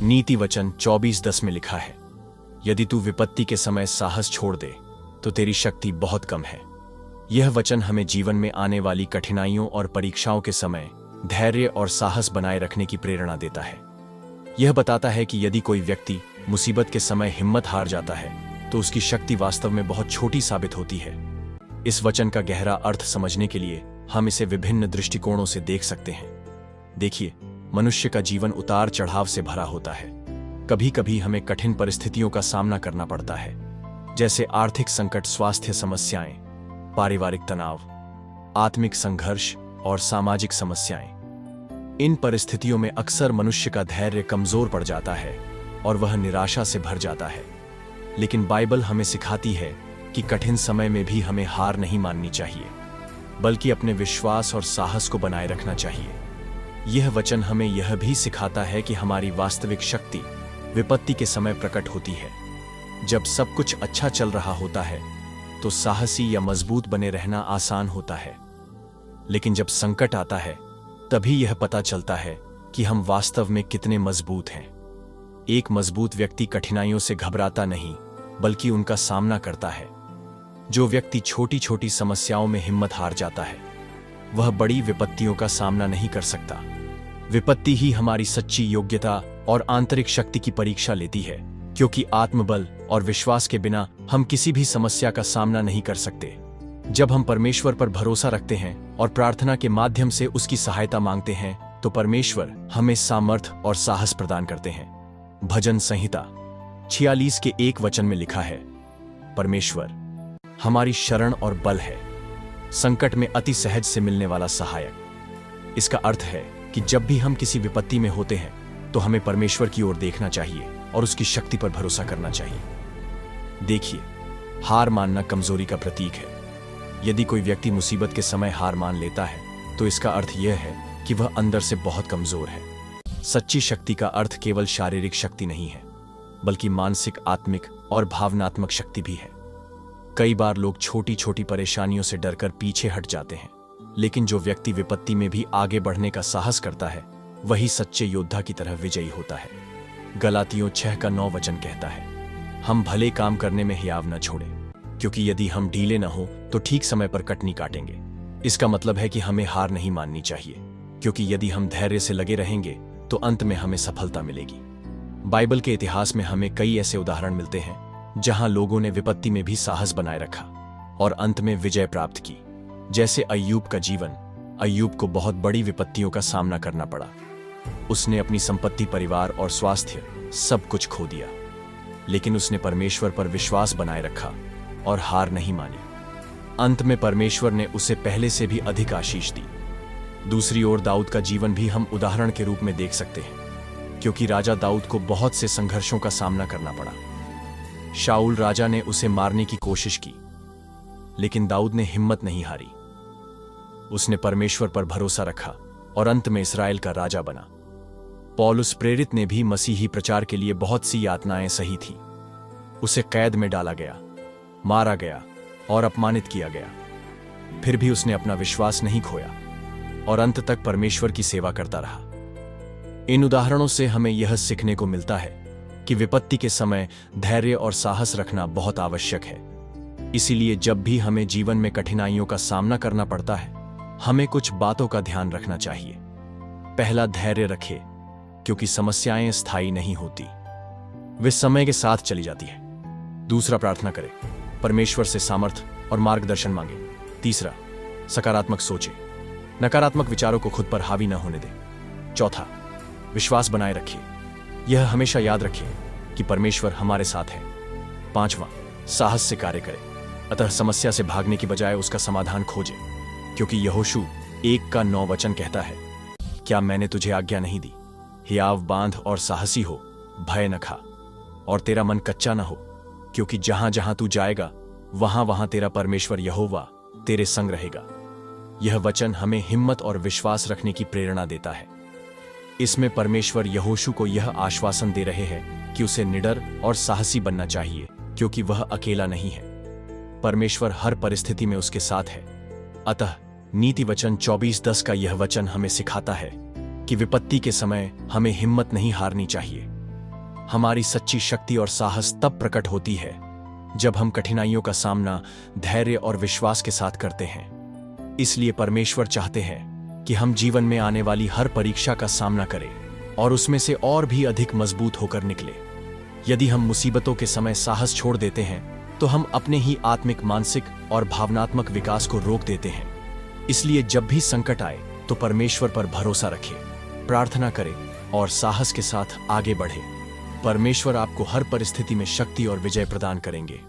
नीति वचन 24:10 में लिखा है, यदि तू विपत्ति के समय साहस छोड़ दे तो तेरी शक्ति बहुत कम है। यह वचन हमें जीवन में आने वाली कठिनाइयों और परीक्षाओं के समय धैर्य और साहस बनाए रखने की प्रेरणा देता है। यह बताता है कि यदि कोई व्यक्ति मुसीबत के समय हिम्मत हार जाता है तो उसकी शक्ति वास्तव में बहुत छोटी साबित होती है। इस वचन का गहरा अर्थ समझने के लिए हम इसे विभिन्न दृष्टिकोणों से देख सकते हैं। देखिए, मनुष्य का जीवन उतार चढ़ाव से भरा होता है। कभी कभी हमें कठिन परिस्थितियों का सामना करना पड़ता है, जैसे आर्थिक संकट, स्वास्थ्य समस्याएं, पारिवारिक तनाव, आत्मिक संघर्ष और सामाजिक समस्याएं। इन परिस्थितियों में अक्सर मनुष्य का धैर्य कमजोर पड़ जाता है और वह निराशा से भर जाता है। लेकिन बाइबल हमें सिखाती है कि कठिन समय में भी हमें हार नहीं माननी चाहिए, बल्कि अपने विश्वास और साहस को बनाए रखना चाहिए। यह वचन हमें यह भी सिखाता है कि हमारी वास्तविक शक्ति विपत्ति के समय प्रकट होती है। जब सब कुछ अच्छा चल रहा होता है तो साहसी या मजबूत बने रहना आसान होता है, लेकिन जब संकट आता है तभी यह पता चलता है कि हम वास्तव में कितने मजबूत हैं। एक मजबूत व्यक्ति कठिनाइयों से घबराता नहीं, बल्कि उनका सामना करता है। जो व्यक्ति छोटी छोटी समस्याओं में हिम्मत हार जाता है, वह बड़ी विपत्तियों का सामना नहीं कर सकता। विपत्ति ही हमारी सच्ची योग्यता और आंतरिक शक्ति की परीक्षा लेती है, क्योंकि आत्मबल और विश्वास के बिना हम किसी भी समस्या का सामना नहीं कर सकते। जब हम परमेश्वर पर भरोसा रखते हैं और प्रार्थना के माध्यम से उसकी सहायता मांगते हैं, तो परमेश्वर हमें सामर्थ और साहस प्रदान करते हैं। भजन संहिता 46 के 1 वचन में लिखा है, परमेश्वर हमारी शरण और बल है, संकट में अति सहज से मिलने वाला सहायक। इसका अर्थ है कि जब भी हम किसी विपत्ति में होते हैं तो हमें परमेश्वर की ओर देखना चाहिए और उसकी शक्ति पर भरोसा करना चाहिए। देखिए, हार मानना कमजोरी का प्रतीक है। यदि कोई व्यक्ति मुसीबत के समय हार मान लेता है तो इसका अर्थ यह है कि वह अंदर से बहुत कमजोर है। सच्ची शक्ति का अर्थ केवल शारीरिक शक्ति नहीं है, बल्कि मानसिक, आत्मिक और भावनात्मक शक्ति भी है। कई बार लोग छोटी छोटी परेशानियों से डरकर पीछे हट जाते हैं, लेकिन जो व्यक्ति विपत्ति में भी आगे बढ़ने का साहस करता है, वही सच्चे योद्धा की तरह विजयी होता है। गलातियों 6 का 9 वचन कहता है, हम भले काम करने में हियाव न छोड़ें, क्योंकि यदि हम ढीले न हो तो ठीक समय पर कटनी काटेंगे। इसका मतलब है कि हमें हार नहीं माननी चाहिए, क्योंकि यदि हम धैर्य से लगे रहेंगे तो अंत में हमें सफलता मिलेगी। बाइबल के इतिहास में हमें कई ऐसे उदाहरण मिलते हैं जहां लोगों ने विपत्ति में भी साहस बनाए रखा और अंत में विजय प्राप्त की। जैसे अय्यूब का जीवन। अय्यूब को बहुत बड़ी विपत्तियों का सामना करना पड़ा। उसने अपनी संपत्ति, परिवार और स्वास्थ्य सब कुछ खो दिया, लेकिन उसने परमेश्वर पर विश्वास बनाए रखा और हार नहीं मानी। अंत में परमेश्वर ने उसे पहले से भी अधिक आशीष दी। दूसरी ओर दाऊद का जीवन भी हम उदाहरण के रूप में देख सकते हैं, क्योंकि राजा दाऊद को बहुत से संघर्षों का सामना करना पड़ा। शाऊल राजा ने उसे मारने की कोशिश की, लेकिन दाऊद ने हिम्मत नहीं हारी। उसने परमेश्वर पर भरोसा रखा और अंत में इस्राएल का राजा बना। पौलुस प्रेरित ने भी मसीही प्रचार के लिए बहुत सी यातनाएं सही थी। उसे कैद में डाला गया, मारा गया और अपमानित किया गया। फिर भी उसने अपना विश्वास नहीं खोया और अंत तक परमेश्वर की सेवा करता रहा। इन उदाहरणों से हमें यह सीखने को मिलता है कि विपत्ति के समय धैर्य और साहस रखना बहुत आवश्यक है। इसीलिए जब भी हमें जीवन में कठिनाइयों का सामना करना पड़ता है, हमें कुछ बातों का ध्यान रखना चाहिए। पहला, धैर्य रखें, क्योंकि समस्याएं स्थायी नहीं होती, वे समय के साथ चली जाती है। दूसरा, प्रार्थना करें, परमेश्वर से सामर्थ और मार्गदर्शन मांगे। तीसरा, सकारात्मक सोचें, नकारात्मक विचारों को खुद पर हावी न होने दें। चौथा, विश्वास बनाए रखिए, यह हमेशा याद रखें कि परमेश्वर हमारे साथ है। पांचवा, साहस से कार्य करें, अतः समस्या से भागने की बजाय उसका समाधान खोजें, क्योंकि यहोशू 1 का 9 वचन कहता है, क्या मैंने तुझे आज्ञा नहीं दी, हियाव बांध और साहसी हो, भय न खा और तेरा मन कच्चा न हो, क्योंकि जहां जहां तू जाएगा वहां वहां तेरा परमेश्वर यहोवा तेरे संग रहेगा। यह वचन हमें हिम्मत और विश्वास रखने की प्रेरणा देता है। इसमें परमेश्वर यहोशू को यह आश्वासन दे रहे हैं कि उसे निडर और साहसी बनना चाहिए, क्योंकि वह अकेला नहीं है। परमेश्वर हर परिस्थिति में उसके साथ है। अतः नीति वचन 24:10 का यह वचन हमें सिखाता है कि विपत्ति के समय हमें हिम्मत नहीं हारनी चाहिए, हमारी सच्ची शक्ति और साहस तब प्रकट होती है जब हम कठिनाइयों का सामना धैर्य और विश्वास के साथ करते हैं। इसलिए परमेश्वर चाहते हैं कि हम जीवन में आने वाली हर परीक्षा का सामना करें और उसमें से और भी अधिक मजबूत होकर निकले। यदि हम मुसीबतों के समय साहस छोड़ देते हैं तो हम अपने ही आत्मिक, मानसिक और भावनात्मक विकास को रोक देते हैं। इसलिए जब भी संकट आए तो परमेश्वर पर भरोसा रखें, प्रार्थना करें और साहस के साथ आगे बढ़े। परमेश्वर आपको हर परिस्थिति में शक्ति और विजय प्रदान करेंगे।